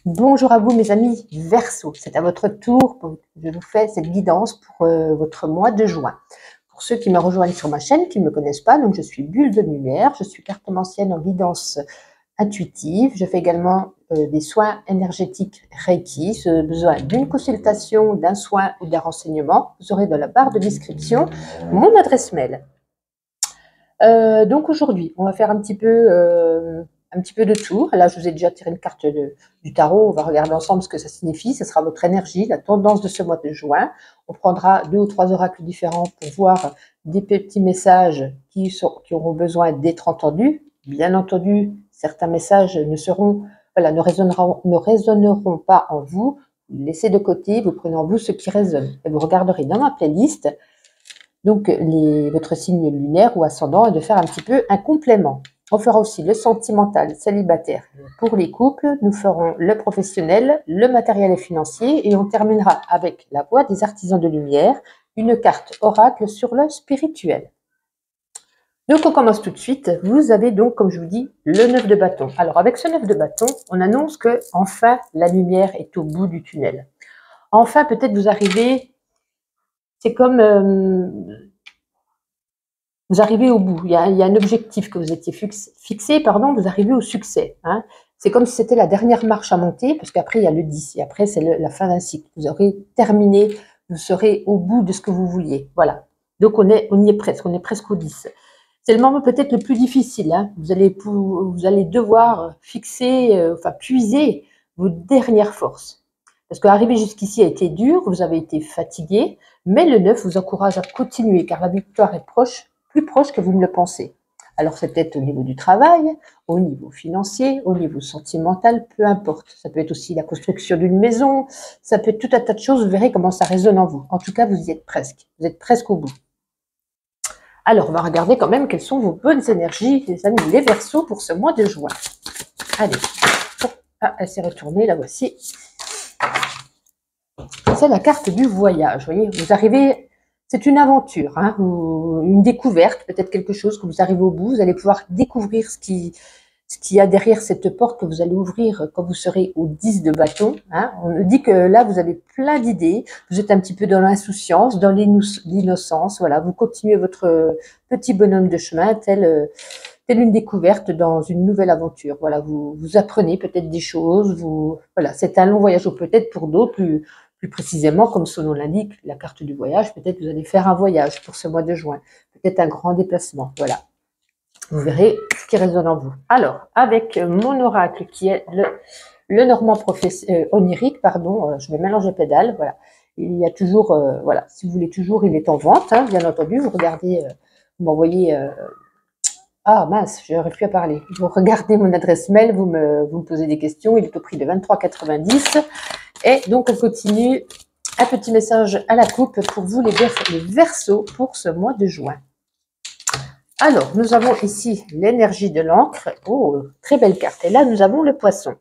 Bonjour à vous mes amis Verseau, c'est à votre tour, je vous fais cette guidance pour votre mois de juin. Pour ceux qui me rejoignent sur ma chaîne, qui ne me connaissent pas, donc je suis Bulle de Lumière, je suis cartomancienne en guidance intuitive, je fais également des soins énergétiques Reiki. Si vous avez besoin d'une consultation, d'un soin ou d'un renseignement, vous aurez dans la barre de description mon adresse mail. Donc aujourd'hui, on va faire un petit peu de tour. Là, je vous ai déjà tiré une carte du tarot. On va regarder ensemble ce que ça signifie. Ce sera votre énergie, la tendance de ce mois de juin. On prendra 2 ou 3 oracles différents pour voir des petits messages qui auront besoin d'être entendus. Bien entendu, certains messages ne résonneront pas en vous. Vous laissez de côté, vous prenez en vous ce qui résonne. Et vous regarderez dans ma playlist donc votre signe lunaire ou ascendant, et de faire un petit peu un complément. On fera aussi le sentimental, célibataire pour les couples, nous ferons le professionnel, le matériel et financier, et on terminera avec la voix des artisans de lumière, une carte oracle sur le spirituel. Donc on commence tout de suite. Vous avez donc, comme je vous dis, le 9 de bâton. Alors avec ce 9 de bâton, on annonce que enfin la lumière est au bout du tunnel. Enfin, peut-être vous arrivez... C'est comme vous arrivez au bout. Il y a un objectif que vous étiez fixé, vous arrivez au succès. Hein. C'est comme si c'était la dernière marche à monter, parce qu'après, il y a le 10. Et après, c'est la fin d'un cycle. Vous aurez terminé, vous serez au bout de ce que vous vouliez. Voilà. Donc, on y est presque. On est presque au 10. C'est le moment peut-être le plus difficile. Hein. Vous allez devoir puiser vos dernières forces. Parce qu'arriver jusqu'ici a été dur, vous avez été fatigué, mais le 9 vous encourage à continuer, car la victoire est plus proche que vous ne le pensez. Alors c'est peut-être au niveau du travail, au niveau financier, au niveau sentimental, peu importe. Ça peut être aussi la construction d'une maison, ça peut être tout un tas de choses, vous verrez comment ça résonne en vous. En tout cas, vous y êtes presque, vous êtes presque au bout. Alors, on va regarder quand même quelles sont vos bonnes énergies, les amis, les Verseaux, pour ce mois de juin. Allez, elle s'est retournée, la voici. C'est la carte du voyage, vous voyez, vous arrivez, c'est une aventure, hein, une découverte, peut-être quelque chose que vous arrivez au bout, vous allez pouvoir découvrir ce qu'il y a derrière cette porte que vous allez ouvrir quand vous serez au 10 de bâton. Hein. On nous dit que là, vous avez plein d'idées, vous êtes un petit peu dans l'insouciance, dans l'innocence, voilà, vous continuez votre petit bonhomme de chemin, tel une découverte dans une nouvelle aventure. Voilà, vous apprenez peut-être des choses, voilà, c'est un long voyage, ou peut-être pour d'autres, plus précisément, comme son nom l'indique, la carte du voyage, peut-être vous allez faire un voyage pour ce mois de juin, peut-être un grand déplacement, voilà. Vous verrez ce qui résonne en vous. Alors, avec mon oracle qui est le normand onirique, je vais mélanger pédale, voilà. Il y a toujours, voilà, si vous voulez toujours, il est en vente, hein, bien entendu, vous regardez, vous m'envoyez... ah mince, j'aurais pu à parler. Vous regardez mon adresse mail, vous me posez des questions, il est au prix de 23,90 €. Et donc, on continue. Un petit message à la coupe pour vous, les Verseaux, pour ce mois de juin. Alors, nous avons ici l'énergie de l'encre. Oh, très belle carte. Et là, nous avons le poisson.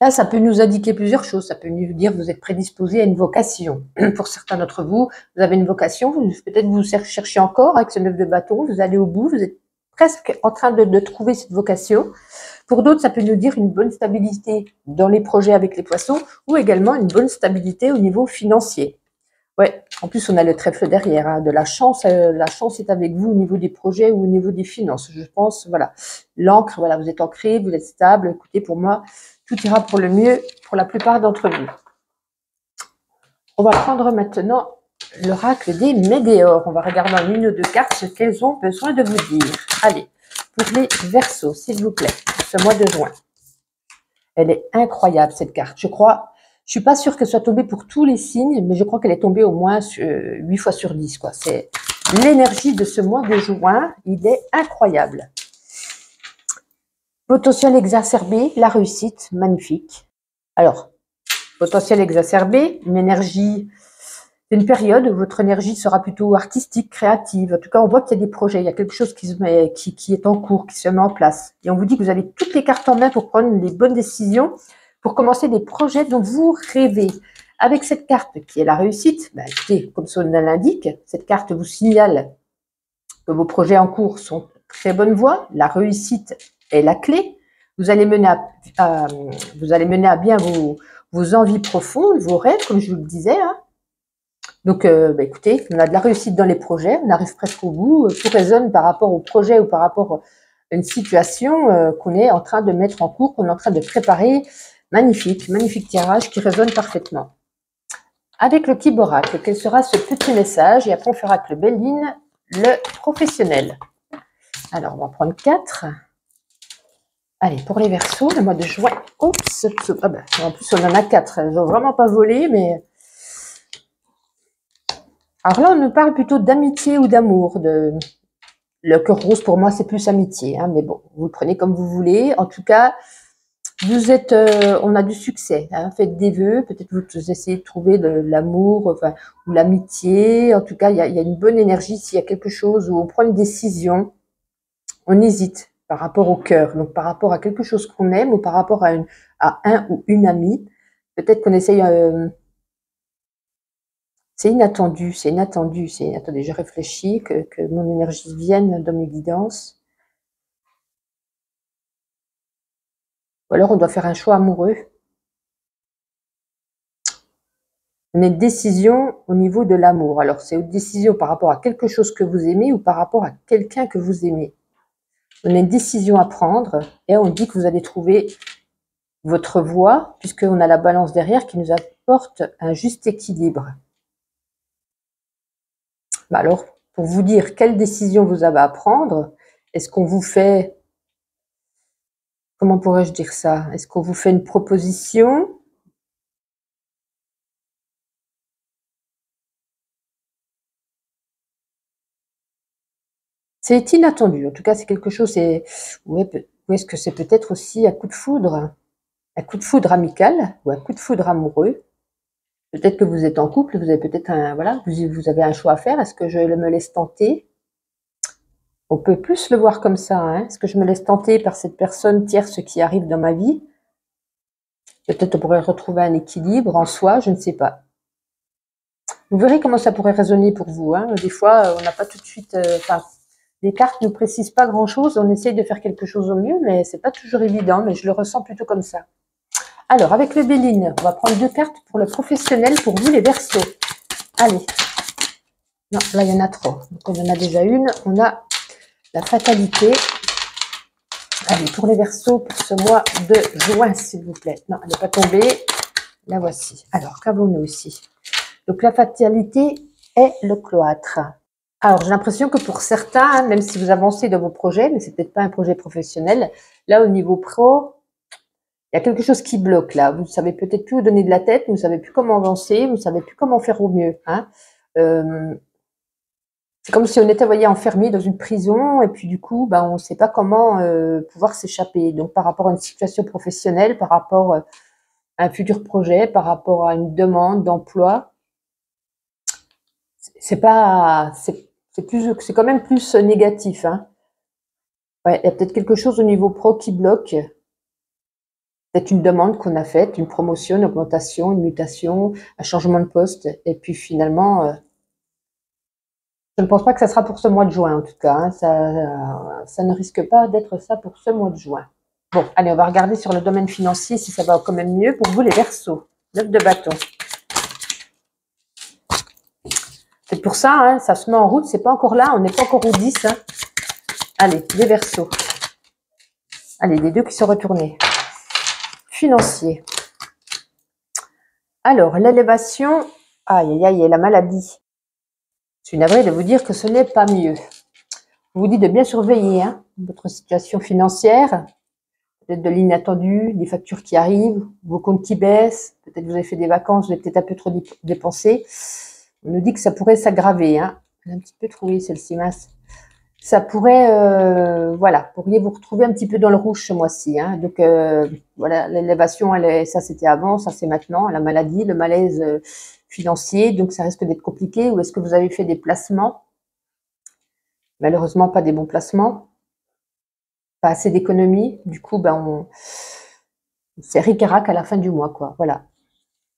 Là, ça peut nous indiquer plusieurs choses. Ça peut nous dire que vous êtes prédisposé à une vocation. Pour certains d'entre vous, vous avez une vocation. Peut-être vous cherchez encore avec ce 9 de bâton. Vous allez au bout. Vous êtes presque en train de trouver cette vocation. Pour d'autres, ça peut nous dire une bonne stabilité dans les projets avec les poissons ou également une bonne stabilité au niveau financier. Ouais, en plus, on a le trèfle derrière, hein, de la chance. La chance est avec vous au niveau des projets ou au niveau des finances. Je pense, voilà. L'encre, voilà, vous êtes ancré, vous êtes stable. Écoutez, pour moi, tout ira pour le mieux pour la plupart d'entre vous. On va prendre maintenant l'oracle des Médéores. On va regarder en une ou deux cartes ce qu'elles ont besoin de vous dire. Allez, pour les Verseaux, s'il vous plaît, pour ce mois de juin. Elle est incroyable, cette carte. Je suis pas sûre qu'elle soit tombée pour tous les signes, mais je crois qu'elle est tombée au moins 8 fois sur 10, quoi. C'est l'énergie de ce mois de juin, il est incroyable. Potentiel exacerbé, la réussite, magnifique. Alors, potentiel exacerbé, une énergie, c'est une période où votre énergie sera plutôt artistique, créative. En tout cas, on voit qu'il y a des projets, il y a quelque chose qui est en cours, qui se met en place. Et on vous dit que vous avez toutes les cartes en main pour prendre les bonnes décisions, pour commencer des projets dont vous rêvez. Avec cette carte qui est la réussite, écoutez, comme son nom l'indique, cette carte vous signale que vos projets en cours sont très bonne voie, la réussite est la clé. Vous allez mener vous allez mener à bien vos envies profondes, vos rêves, comme je vous le disais. Hein. Donc, écoutez, on a de la réussite dans les projets, on arrive presque au bout. Tout résonne par rapport au projet ou par rapport à une situation qu'on est en train de mettre en cours, qu'on est en train de préparer. Magnifique, magnifique tirage qui résonne parfaitement. Avec le Kib Oracle, quel sera ce petit message? Et après, on fera avec le Béline, le professionnel. Alors, on va prendre 4. Allez, pour les Verseaux, le mois de juin. Oups, ah ben, en plus, on en a 4. Elles n'ont vraiment pas volé, mais... Alors là, on nous parle plutôt d'amitié ou d'amour. Le cœur rose, pour moi, c'est plus amitié. Hein, mais bon, vous le prenez comme vous voulez. En tout cas, vous êtes, on a du succès. Hein, faites des vœux. Peut-être vous essayez de trouver de l'amour ou l'amitié. En tout cas, il y a une bonne énergie. S'il y a quelque chose où on prend une décision, on hésite par rapport au cœur. Donc, par rapport à quelque chose qu'on aime ou par rapport à un ou une amie. Peut-être qu'on essaye... c'est inattendu, c'est inattendu. Attendez, je réfléchis, que mon énergie vienne dans mes guidances. Ou alors on doit faire un choix amoureux. On a une décision au niveau de l'amour. Alors c'est une décision par rapport à quelque chose que vous aimez ou par rapport à quelqu'un que vous aimez. On a une décision à prendre et on dit que vous allez trouver votre voie puisqu'on a la balance derrière qui nous apporte un juste équilibre. Alors, pour vous dire quelle décision vous avez à prendre, est-ce qu'on vous fait... Comment pourrais-je dire ça? Est-ce qu'on vous fait une proposition? C'est inattendu. En tout cas, c'est quelque chose... ou est-ce que c'est peut-être aussi un coup de foudre? Un coup de foudre amical ou un coup de foudre amoureux? Peut-être que vous êtes en couple, vous avez peut-être vous avez un choix à faire. Est-ce que je me laisse tenter? On peut plus le voir comme ça. Hein. Est-ce que je me laisse tenter par cette personne tierce qui arrive dans ma vie? Peut-être on pourrait retrouver un équilibre en soi, je ne sais pas. Vous verrez comment ça pourrait résonner pour vous. Hein. Des fois, on n'a pas tout de suite... les cartes ne précisent pas grand-chose. On essaye de faire quelque chose au mieux, mais c'est pas toujours évident. Mais je le ressens plutôt comme ça. Alors, avec le Béline, on va prendre 2 cartes pour le professionnel, pour vous les Verseaux. Allez. Non, là, il y en a trop. Donc, on en a déjà une. On a la fatalité. Allez, pour les Verseaux, pour ce mois de juin, s'il vous plaît. Non, elle n'est pas tombée. La voici. Alors, qu'avons-nous ici? Donc, la fatalité est le cloître. Alors, j'ai l'impression que pour certains, hein, même si vous avancez dans vos projets, mais c'est peut-être pas un projet professionnel, là, au niveau pro, il y a quelque chose qui bloque là. Vous ne savez peut-être plus où donner de la tête, vous ne savez plus comment avancer, vous ne savez plus comment faire au mieux. Hein. C'est comme si on était, voyez, enfermé dans une prison et puis du coup, on ne sait pas comment pouvoir s'échapper. Donc, par rapport à une situation professionnelle, par rapport à un futur projet, par rapport à une demande d'emploi, c'est quand même plus négatif. Hein. Ouais, il y a peut-être quelque chose au niveau pro qui bloque. Peut-être une demande qu'on a faite, une promotion, une augmentation, une mutation, un changement de poste. Et puis finalement, je ne pense pas que ça sera pour ce mois de juin en tout cas. Hein. Ça ne risque pas d'être ça pour ce mois de juin. Bon, allez, on va regarder sur le domaine financier si ça va quand même mieux pour vous les Verseaux. 9 de bâton. C'est pour ça, hein, ça se met en route, c'est pas encore là, on n'est pas encore au 10. Hein. Allez, les Verseaux. Allez, les 2 qui sont retournés. Financier. Alors, l'élévation, aïe, aïe, aïe, et la maladie. Je suis navrée de vous dire que ce n'est pas mieux. Je vous dis de bien surveiller hein, votre situation financière, peut-être de l'inattendu, des factures qui arrivent, vos comptes qui baissent, peut-être vous avez fait des vacances, vous avez peut-être un peu trop dépensé. On nous dit que ça pourrait s'aggraver. Hein. Elle est un petit peu trouée, celle-ci, mince. Ça pourrait, pourriez vous retrouver un petit peu dans le rouge ce mois-ci. Hein. Donc, voilà, l'élévation, ça c'était avant, ça c'est maintenant. La maladie, le malaise financier, donc ça risque d'être compliqué. Ou est-ce que vous avez fait des placements? Malheureusement, pas des bons placements. Pas assez d'économies. Du coup, c'est ric-rac à la fin du mois, quoi. Voilà.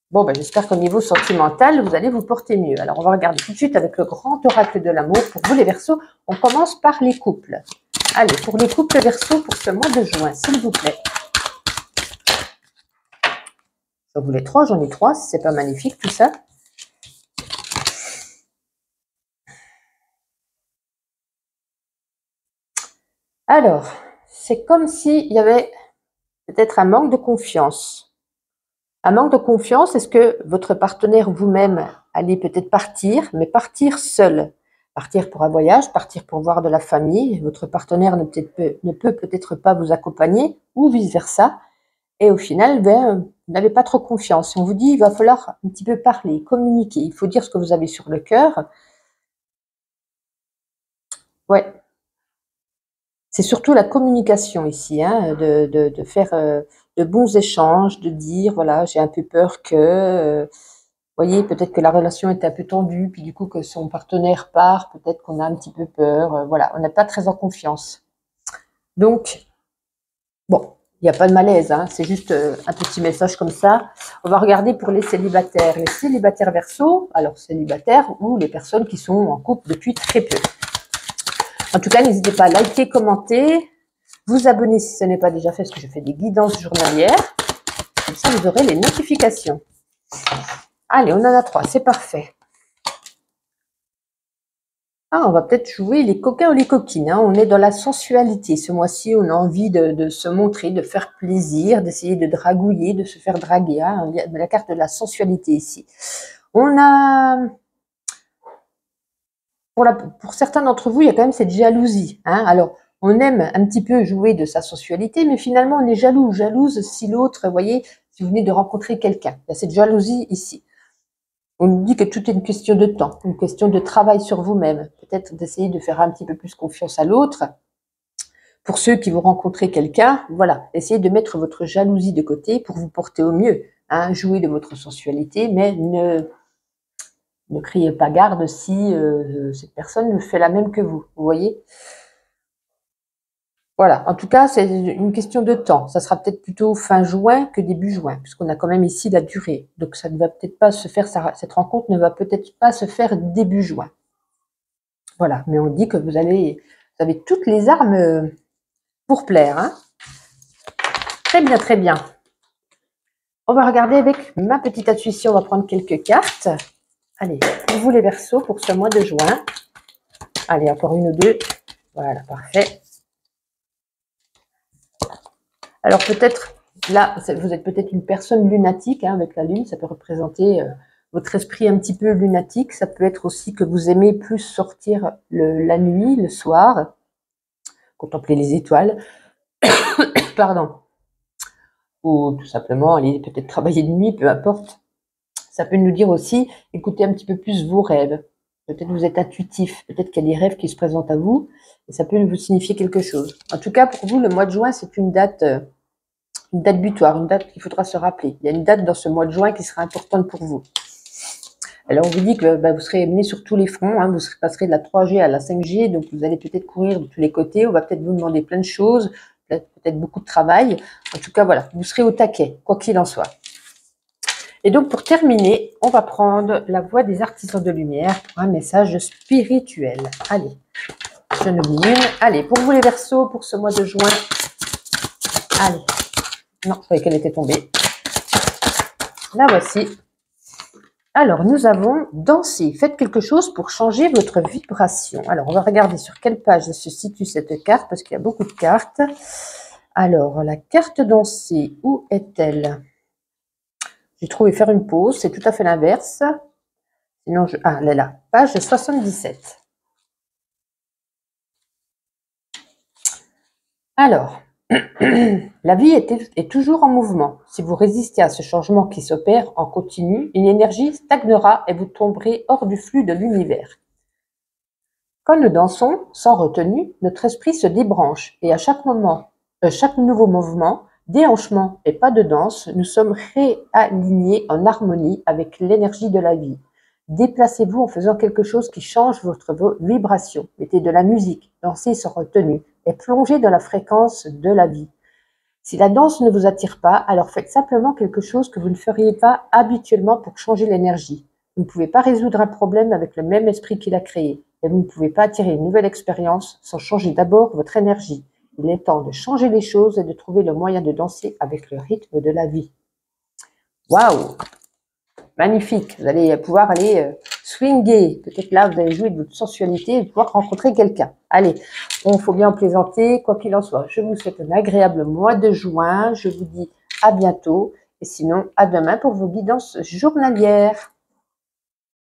Bon, j'espère qu'au niveau sentimental, vous allez vous porter mieux. Alors, on va regarder tout de suite avec le grand oracle de l'amour. Pour vous, les Verseaux, on commence par les couples. Allez, pour les couples Verseau pour ce mois de juin, s'il vous plaît. J'en voulais 3, j'en ai 3, si c'est pas magnifique tout ça. Alors, c'est comme s'il y avait peut-être un manque de confiance. Un manque de confiance, est-ce que votre partenaire vous-même allez peut-être partir, mais partir seul? Partir pour un voyage, partir pour voir de la famille, votre partenaire ne peut peut-être pas vous accompagner, ou vice-versa. Et au final, vous n'avez pas trop confiance. On vous dit, il va falloir un petit peu parler, communiquer. Il faut dire ce que vous avez sur le cœur. Ouais. C'est surtout la communication ici, hein, de faire de bons échanges, de dire, voilà, j'ai un peu peur que, voyez, peut-être que la relation est un peu tendue, puis du coup que son partenaire part, peut-être qu'on a un petit peu peur, voilà, on n'est pas très en confiance. Donc, bon, il n'y a pas de malaise, hein, c'est juste un petit message comme ça. On va regarder pour les célibataires. Les célibataires Verseau, alors célibataires ou les personnes qui sont en couple depuis très peu. En tout cas, n'hésitez pas à liker, commenter, vous abonner si ce n'est pas déjà fait, parce que je fais des guidances journalières. Comme ça, vous aurez les notifications. Allez, on en a 3, c'est parfait. Ah, on va peut-être jouer les coquins ou les coquines. Hein. On est dans la sensualité. Ce mois-ci, on a envie de se montrer, de faire plaisir, d'essayer de dragouiller, de se faire draguer. Hein. Il y a la carte de la sensualité ici. On a... Pour certains d'entre vous, il y a quand même cette jalousie. Hein. Alors, on aime un petit peu jouer de sa sensualité, mais finalement, on est jaloux, jalouse si l'autre, vous voyez, si vous venez de rencontrer quelqu'un. Il y a cette jalousie ici. On nous dit que tout est une question de temps, une question de travail sur vous-même. Peut-être d'essayer de faire un petit peu plus confiance à l'autre. Pour ceux qui vont rencontrer quelqu'un, voilà, essayez de mettre votre jalousie de côté pour vous porter au mieux. Hein. Jouez de votre sensualité, mais ne criez pas garde si cette personne fait la même que vous voyez. Voilà, en tout cas, c'est une question de temps. Ça sera peut-être plutôt fin juin que début juin, puisqu'on a quand même ici la durée. Donc, ça ne va peut-être pas se faire, cette rencontre ne va peut-être pas se faire début juin. Voilà, mais on dit que vous avez toutes les armes pour plaire. Hein. Très bien, très bien. On va regarder avec ma petite intuition, on va prendre quelques cartes. Allez, pour vous les Verseaux, pour ce mois de juin. Allez, encore une ou deux. Voilà, parfait. Alors peut-être, là, vous êtes peut-être une personne lunatique, hein, avec la lune, ça peut représenter votre esprit un petit peu lunatique. Ça peut être aussi que vous aimez plus sortir la nuit, le soir, contempler les étoiles, pardon, ou tout simplement aller peut-être travailler de nuit, peu importe. Ça peut nous dire aussi, écoutez un petit peu plus vos rêves. Peut-être vous êtes intuitif, peut-être qu'il y a des rêves qui se présentent à vous, et ça peut vous signifier quelque chose. En tout cas, pour vous, le mois de juin, c'est une date butoir, une date qu'il faudra se rappeler. Il y a une date dans ce mois de juin qui sera importante pour vous. Alors, on vous dit que vous serez mené sur tous les fronts, hein, vous passerez de la 3G à la 5G, donc vous allez peut-être courir de tous les côtés, on va peut-être vous demander plein de choses, peut-être beaucoup de travail. En tout cas, voilà, vous serez au taquet, quoi qu'il en soit. Et donc, pour terminer, on va prendre la voix des artisans de lumière pour un message spirituel. Allez, je n'oublie une. Allez, pour vous les Verseaux, pour ce mois de juin. Allez. Non, je croyais qu'elle était tombée. La voici. Alors, nous avons dansé. Faites quelque chose pour changer votre vibration. Alors, on va regarder sur quelle page se situe cette carte, parce qu'il y a beaucoup de cartes. Alors, la carte danser, où est-elle? J'ai trouvé faire une pause, c'est tout à fait l'inverse. Sinon, ah, elle est là, page 77. Alors, la vie est toujours en mouvement. Si vous résistez à ce changement qui s'opère en continu, une énergie stagnera et vous tomberez hors du flux de l'univers. Quand nous dansons, sans retenue, notre esprit se débranche et à chaque nouveau mouvement, déhanchement et pas de danse, nous sommes réalignés en harmonie avec l'énergie de la vie. Déplacez-vous en faisant quelque chose qui change votre vibration. Mettez de la musique, dansez sans retenue et plongez dans la fréquence de la vie. Si la danse ne vous attire pas, alors faites simplement quelque chose que vous ne feriez pas habituellement pour changer l'énergie. Vous ne pouvez pas résoudre un problème avec le même esprit qui l'a créé. et vous ne pouvez pas attirer une nouvelle expérience sans changer d'abord votre énergie. Il est temps de changer les choses et de trouver le moyen de danser avec le rythme de la vie. Waouh! Magnifique! Vous allez pouvoir aller swinger. Peut-être là, vous allez jouer de votre sensualité et pouvoir rencontrer quelqu'un. Allez, il faut bien en plaisanter. Quoi qu'il en soit, je vous souhaite un agréable mois de juin. Je vous dis à bientôt. Et sinon, à demain pour vos guidances journalières.